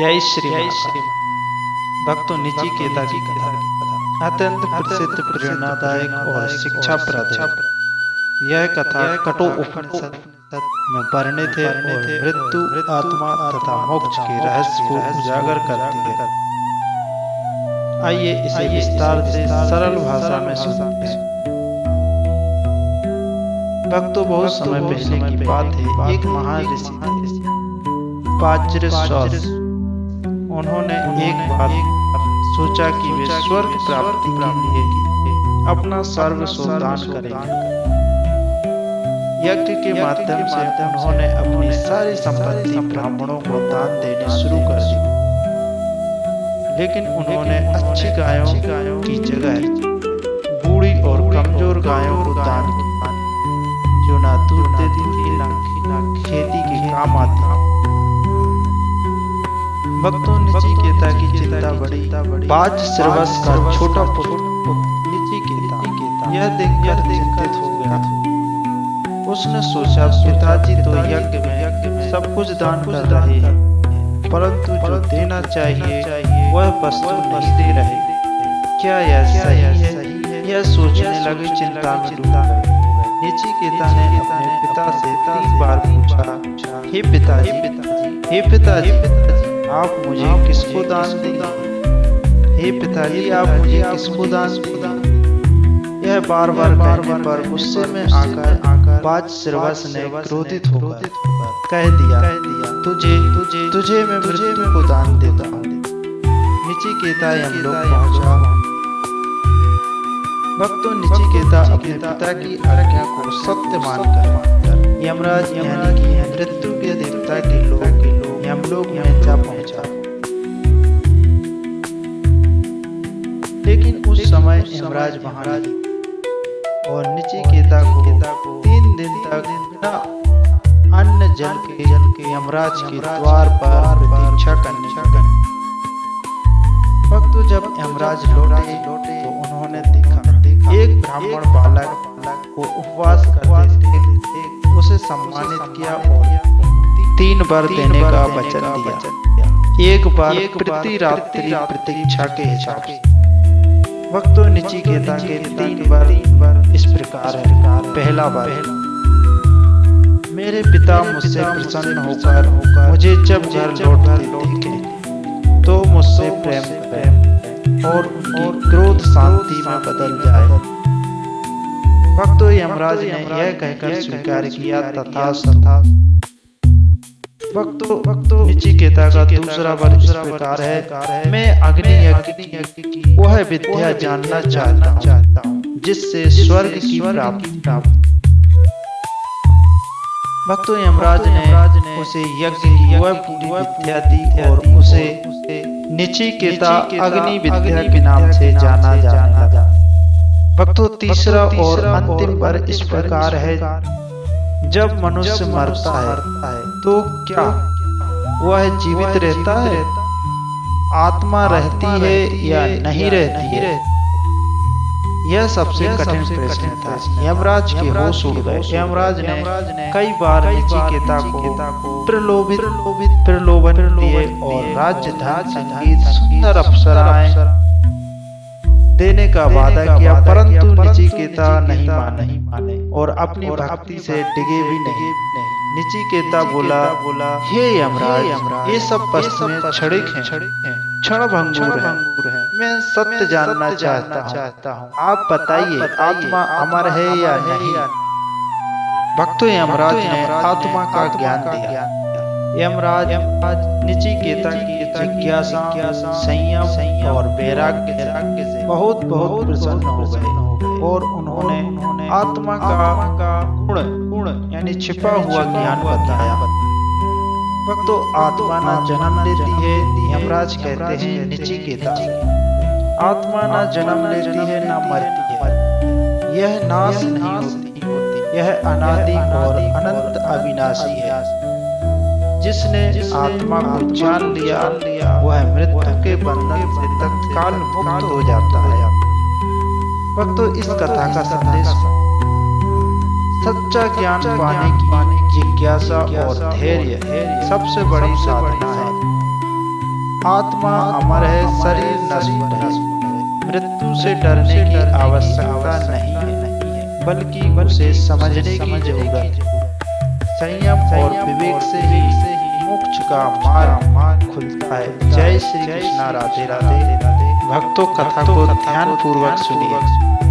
जय श्री महाकाल। भक्तों, नचिकेता की कथा अत्यंत प्रसिद्ध, प्रेरणादायक और शिक्षाप्रद है। यह कथा कठोपनिषद में वर्णित है और मृत्यु, आत्मा तथा मोक्ष के रहस्य को उजागर करती है। आइए इसे विस्तार से सरल भाषा में सुनते हैं। भक्तों, बहुत समय पहले की बात है। एक महान ऋषि थे, पाज्रस्वास। उन्होंने एक बार सोचा कि वे स्वर्ग प्राप्ति के लिए अपना सर्वस्व दान करेंगे। यज्ञ के माध्यम से उन्होंने अपनी सारी संपत्ति ब्राह्मणों को दान देने शुरू कर दी। लेकिन उन्होंने अच्छी गायों की जगह बूढ़ी और कमजोर गायों को दान किया, जो ना दूध देती थी ना खेती के काम आती। भक्तों, नचिकेता की चिंता बढ़ी। पाज्रस्वास का छोटा पुत्र नचिकेता यह देखकर चिंतित हो गया। उसने सोचा, पिताजी तो यज्ञ में सब कुछ दान कर रहे हैं, परंतु जो देना चाहिए वह वस्तु नहीं दे रहे। क्या यह सही है? यह सोचने लगे, चिंता में डूब गए। नचिकेता ने अपने पिता से 3 बार पूछा, हे पिताजी, आप मुझे किसको दान देंगे? हे पिताजी, आप मुझे किसको दान देंगे? यह बार बार कहने पर गुस्से में आकर पाज्रस्वास ने क्रोधित होकर कह दिया, तुझे मैं मृत्यु को दान देता हूँ। नचिकेता यमलोक पहुंचा। भक्तों, नचिकेता अपने पिता की आज्ञा को सत्य मानकर यमराज यानी कि मृत्यु के देवता के लोग यमलोक में जा पहुंचा। लेकिन उस समय यमराज वहां और नचिकेता को 3 दिन तक बिना अन्न जल के यमराज के द्वार पर प्रतीक्षा करने लगे। भक्तों, जब यमराज लौटे तो उन्होंने देखा एक ब्राह्मण बालक को उपवास करते देख उसे सम्मानित किया और 3 बार देने का वचन दिया, एक बार प्रति रात्रि प्रतीक्षा के हिसाब से। भक्तों, नचिकेता के 3 बार इस प्रकार है। पहला बार, मेरे पिता मुझसे प्रसन्न होकर मुझे जब घर लौटते देखें तो मुझसे प्रेम करें और उनकी क्रोध शांति में बदल जाए। भक्तों, यमराज ने यह कहकर स्वीकार किया, तथास्तु। भक्तों, नचिकेता का दूसरा वर इस प्रकार है, मैं अग्नि यज्ञ की वह विद्या जानना चाहता हूँ जिससे स्वर्ग की प्राप्ति। भक्तों, यमराज ने उसे यज्ञ की वह पूरी विद्या दी और उसे नचिकेता अग्नि विद्या के नाम से जाना जाने लगा। भक्तों, तीसरा और अंतिम वर इस प्रकार है, जब मनुष्य मरता है तो क्या वह जीवित रहता है? आत्मा रहती है या नहीं रहती है? यह सबसे कठिन प्रश्न था। यमराज के होश उड़ गए। यमराज ने कई बार नचिकेता को प्रलोभन दिए और राज्य, धन, संगीत, सुंदर अप्सराएं देने का वादा किया, परंतु नचिकेता नहीं माने और अपनी भक्ति से डिगे भी नहीं। नचिकेता बोला, हे यमराज, ये सब पश्च में क्षणिक हैं, क्षणभंगुर हैं। मैं सत्य जानना चाहता हूँ। आप बताइए, आत्मा अमर है या नहीं? भक्तों, यमराज ने आत्मा का ज्ञान दिया। यमराज नचिकेता की जिज्ञासा, संयम और वैराग्य से बहुत प्रसन्न हो गए और उन्होंने आत्मा का गुण यानी छिपा हुआ ज्ञान बताया। भक्तों, आत्मा ना जन्म लेती है, यमराज कहते हैं नचिकेता, आत्मा ना जन्म लेती है ना मरती है। यह नाश नहीं होती, यह अनादि और अनंत अविनाशी है। जिसने आत्मा को जान लिया वह मृत्यु के बंधन से तत्काल मुक्त हो जाता है। भक्तों, इस कथा का संदेश सच्चा ज्ञान पाने की जिज्ञासा और धैर्य सबसे बड़ी साधना है। आत्मा अमर है, शरीर नश्वर है। मृत्यु से डरने की आवश्यकता नहीं है, बल्कि उसे समझने की जरूरत है। संयम और विवेक से ही मोक्ष का मार्ग खुलता है। जय श्री कृष्णा। राधे राधे। भक्तों, कथा को ध्यान पूर्वक सुनिए।